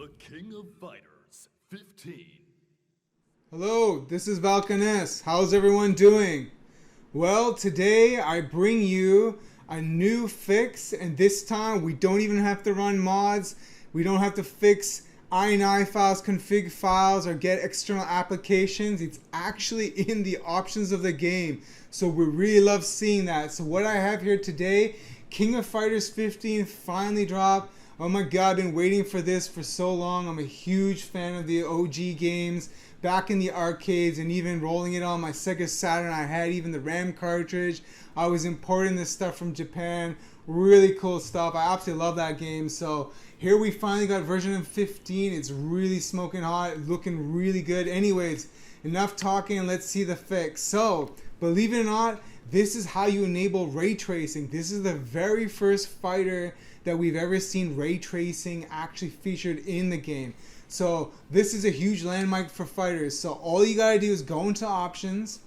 The King of Fighters 15. Hello, this is Valkanes. How's everyone doing? Well, today I bring you a new fix, and this time we don't even have to run mods. We don't have to fix INI files, config files, or get external applications. It's actually in the options of the game. So we really love seeing that. So what I have here today, King of Fighters 15 finally dropped. Oh my god, I've been waiting for this for so long. I'm a huge fan of the OG games back in the arcades, and even rolling it on my Sega Saturn. I had even the RAM cartridge. I was importing this stuff from Japan. Really cool stuff. I absolutely love that game. So here we finally got version 15. It's really smoking hot, looking really good. Anyways, enough talking, let's see the fix. So believe it or not, this is how you enable ray tracing. This is the very first fighter that we've ever seen ray tracing actually featured in the game. So this is a huge landmark for fighters. So all you gotta do is go into options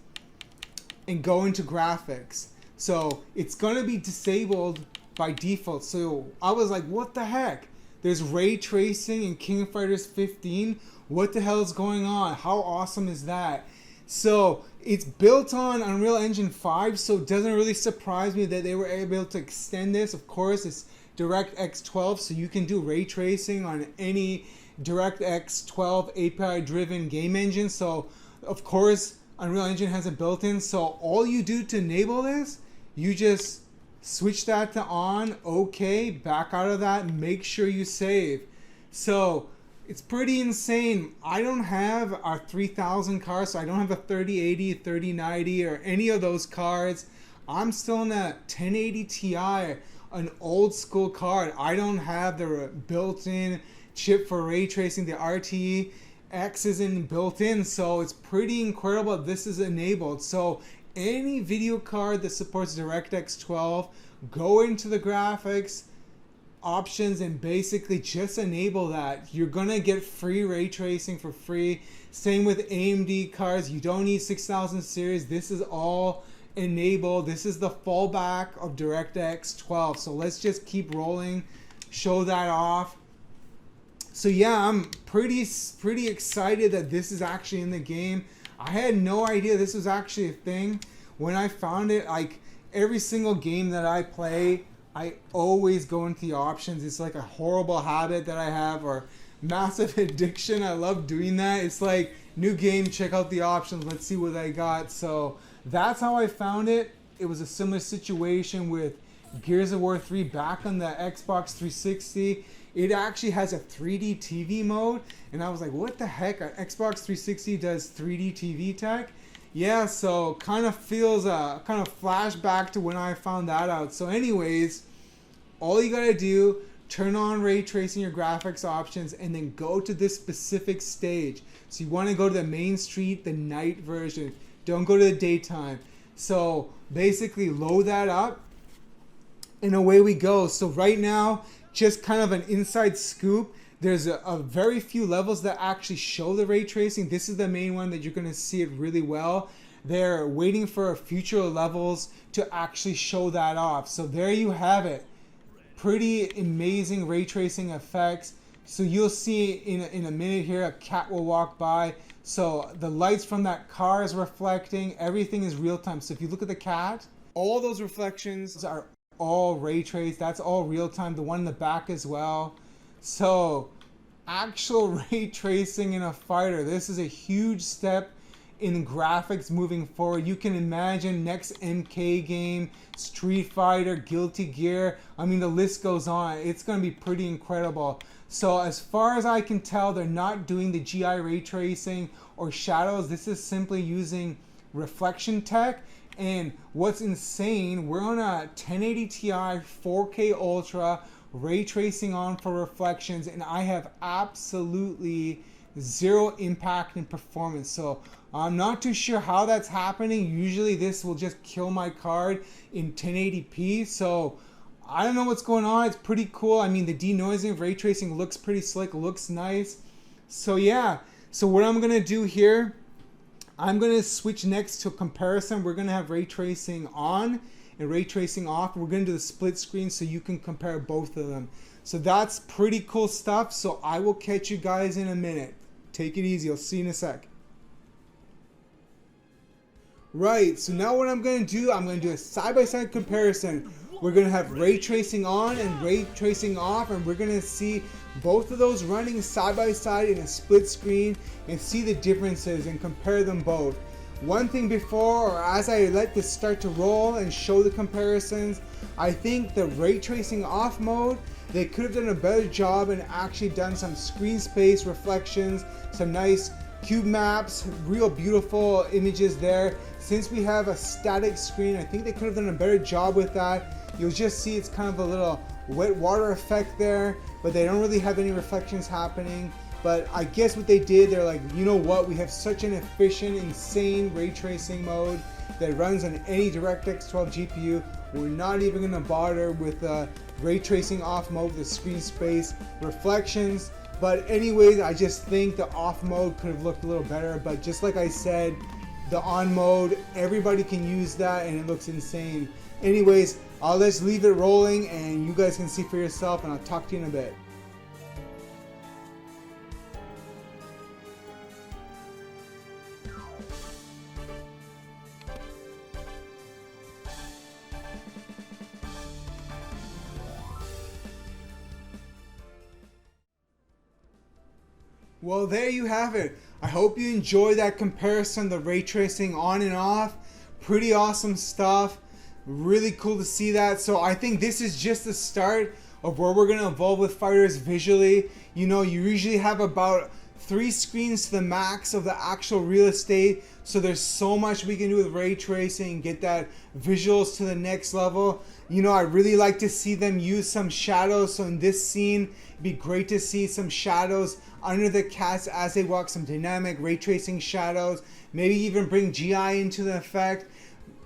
and go into graphics. So it's gonna be disabled by default. So I was like, what the heck? There's ray tracing in King of Fighters 15. What the hell is going on? How awesome is that? So it's built on Unreal Engine 5, so it doesn't really surprise me that they were able to extend this. Of course, it's DirectX 12, so you can do ray tracing on any DirectX 12 API driven game engine. So of course Unreal Engine has it built in. So all you do to enable this, you just switch that to on, okay, back out of that, make sure you save. So it's pretty insane. I don't have a 3000 card, so I don't have a 3080, 3090 or any of those cards. I'm still in a 1080 Ti, an old school card. I don't have the built-in chip for ray tracing. The RTX isn't built in, so it's pretty incredible this is enabled. So any video card that supports DirectX 12, go into the graphics options and basically just enable that. You're gonna get free ray tracing for free. Same with AMD cards. You don't need 6000 series. This is all enabled. This is the fallback of DirectX 12. So let's just keep rolling, show that off. So yeah, I'm pretty excited that this is actually in the game. I had no idea this was actually a thing. When I found it, like every single game that I play, I always go into the options. It's like a horrible habit that I have, or massive addiction. I love doing that. It's like, new game, check out the options, let's see what I got. So that's how I found it. It was a similar situation with Gears of War 3 back on the Xbox 360. It actually has a 3D TV mode, and I was like, what the heck? Xbox 360 does 3D TV tech? Yeah, so kind of feels kind of flashback to when I found that out. So anyways, all you gotta do, turn on ray tracing your graphics options, and then go to this specific stage. So you want to go to the Main Street, the night version. Don't go to the daytime. So basically load that up, and away we go. So right now, just kind of an inside scoop, there's a very few levels that actually show the ray tracing. This is the main one that you're going to see it really well. They're waiting for future levels to actually show that off. So there you have it. Pretty amazing ray tracing effects. So you'll see in a minute here, a cat will walk by. So the lights from that car is reflecting. Everything is real time. So if you look at the cat, all those reflections are all ray traced. That's all real time. The one in the back as well. So actual ray tracing in a fighter. This is a huge step in graphics moving forward. You can imagine next MK game, Street Fighter, Guilty Gear. I mean, the list goes on. It's going to be pretty incredible. So as far as I can tell, they're not doing the GI ray tracing or shadows. This is simply using reflection tech. And what's insane, we're on a 1080 Ti 4K Ultra, ray tracing on for reflections, and I have absolutely zero impact in performance. So I'm not too sure how that's happening. Usually this will just kill my card in 1080p. So I don't know what's going on. It's pretty cool. I mean, the denoising of ray tracing looks pretty slick, looks nice. So yeah, so what I'm gonna do here, I'm gonna switch next to comparison. We're gonna have ray tracing on, and ray tracing off. We're going to do the split screen so you can compare both of them. So that's pretty cool stuff. So I will catch you guys in a minute. Take it easy. I'll see you in a sec. Right, so now what I'm going to do, I'm going to do a side-by-side comparison. We're going to have ray tracing on and ray tracing off, and we're going to see both of those running side-by-side in a split screen and see the differences and compare them both. One thing before, or as I let this start to roll and show the comparisons, I think the ray tracing off mode, they could have done a better job and actually done some screen space reflections, some nice cube maps, real beautiful images there. Since we have a static screen, I think they could have done a better job with that. You'll just see it's kind of a little wet water effect there, but they don't really have any reflections happening. But I guess what they did, they're like, you know what, we have such an efficient, insane ray tracing mode that runs on any DirectX 12 GPU. We're not even gonna bother with ray tracing off mode, the screen space reflections. But anyways, I just think the off mode could have looked a little better. But just like I said, the on mode, everybody can use that and it looks insane. Anyways, I'll just leave it rolling and you guys can see for yourself, and I'll talk to you in a bit. Well, there you have it. I hope you enjoy that comparison, the ray tracing on and off. Pretty awesome stuff. Really cool to see that. So I think this is just the start of where we're going to evolve with fighters visually. You know, you usually have about 3 screens to the max of the actual real estate. So there's so much we can do with ray tracing and get that visuals to the next level. You know, I really like to see them use some shadows. So in this scene, it'd be great to see some shadows under the cats as they walk, some dynamic ray tracing shadows. Maybe even bring GI into the effect,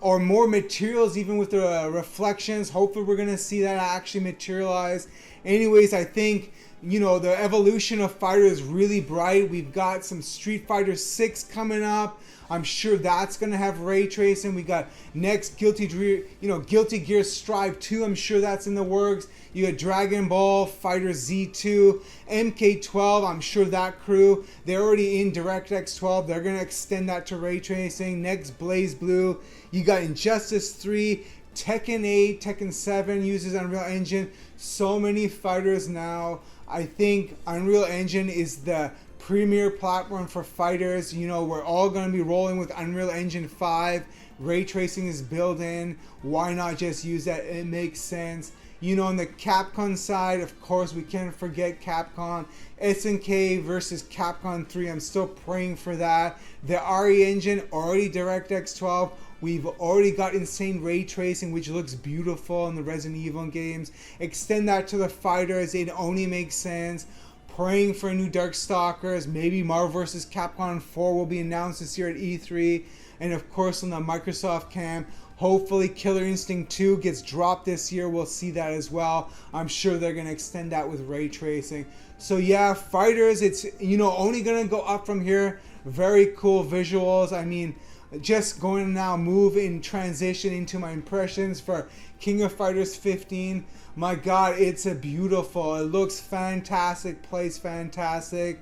or more materials even with the reflections. Hopefully we're going to see that actually materialize. Anyways, I think, you know, the evolution of Fighter is really bright. We've got some Street Fighter 6 coming up. I'm sure that's going to have ray tracing. We got next Guilty Gear Strive 2. I'm sure that's in the works. You got Dragon Ball Fighter Z2, MK12. I'm sure that crew, they're already in DirectX 12. They're going to extend that to ray tracing. Next Blaze Blue. You got Injustice 3, Tekken 8, Tekken 7 uses Unreal Engine. So many fighters now. I think Unreal Engine is the premier platform for fighters. You know, we're all going to be rolling with Unreal Engine 5. Ray tracing is built in. Why not just use that? It makes sense. You know, on the Capcom side, of course, we can't forget Capcom. SNK versus Capcom 3. I'm still praying for that. The RE engine, already DirectX 12. We've already got insane ray tracing, which looks beautiful in the Resident Evil games. Extend that to the fighters. It only makes sense. Praying for new Darkstalkers. Maybe Marvel vs. Capcom 4 will be announced this year at E3. And of course on the Microsoft cam, hopefully Killer Instinct 2 gets dropped this year. We'll see that as well. I'm sure they're going to extend that with ray tracing. So yeah, fighters, it's, you know, only going to go up from here. Very cool visuals. I mean, just going to now move in transition into my impressions for King of Fighters 15. My God, it's a beautiful. It looks fantastic, plays fantastic.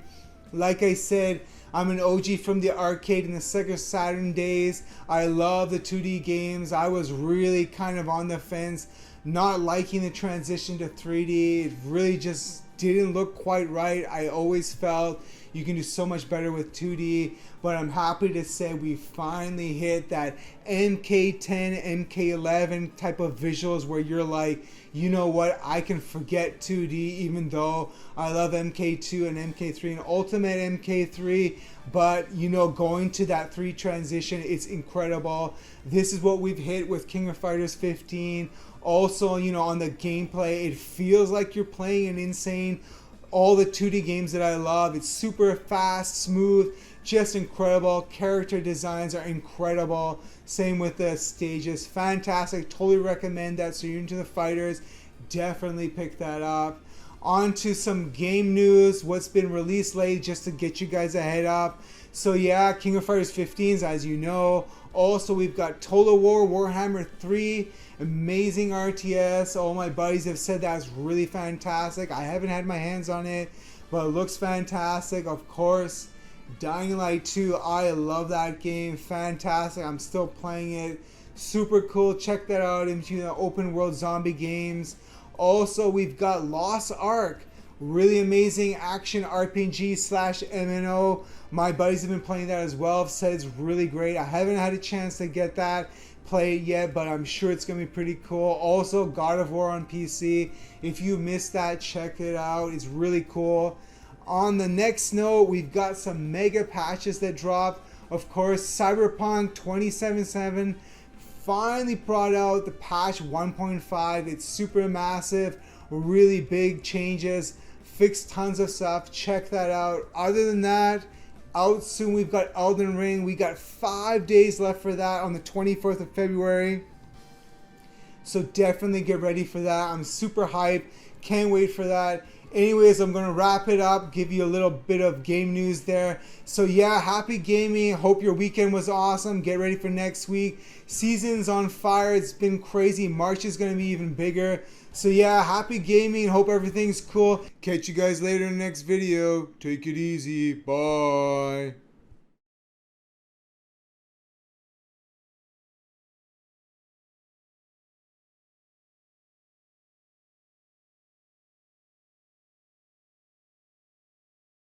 Like I said, I'm an OG from the arcade in the Sega Saturn days. I love the 2D games. I was really kind of on the fence, not liking the transition to 3D. It really just didn't look quite right. I always felt you can do so much better with 2D, but I'm happy to say we finally hit that MK10, MK11 type of visuals where you're like, you know what, I can forget 2D even though I love MK2 and MK3 and Ultimate MK3, but you know, going to that 3 transition, it's incredible. This is what we've hit with King of Fighters 15. Also, you know, on the gameplay, it feels like you're playing an insane, all the 2D games that I love. It's super fast, smooth, just incredible. Character designs are incredible. Same with the stages. Fantastic. Totally recommend that. So you're into the fighters, definitely pick that up. On to some game news. What's been released late, just to get you guys a head up. So yeah, King of Fighters 15s, as you know. Also, we've got Total War Warhammer 3 Amazing RTS. All my buddies have said that's really fantastic. I haven't had my hands on it, but it looks fantastic. Of course, Dying Light 2, I love that game. Fantastic. I'm still playing it. Super cool. Check that out into the open world zombie games. Also, we've got Lost Ark. Really amazing action RPG slash MMO. My buddies have been playing that as well. Have said it's really great. I haven't had a chance to get that, play it yet, but I'm sure it's going to be pretty cool. Also, God of War on PC. If you missed that, check it out. It's really cool. On the next note, we've got some mega patches that dropped. Of course, Cyberpunk 2077 finally brought out the patch 1.5. It's super massive, really big changes, fixed tons of stuff. Check that out. Other than that, out soon we've got Elden Ring. We got 5 days left for that on the 24th of February. So definitely get ready for that. I'm super hyped. Can't wait for that. Anyways, I'm going to wrap it up, give you a little bit of game news there. So yeah, happy gaming. Hope your weekend was awesome. Get ready for next week. Season's on fire. It's been crazy. March is going to be even bigger. So yeah, happy gaming. Hope everything's cool. Catch you guys later in the next video. Take it easy. Bye.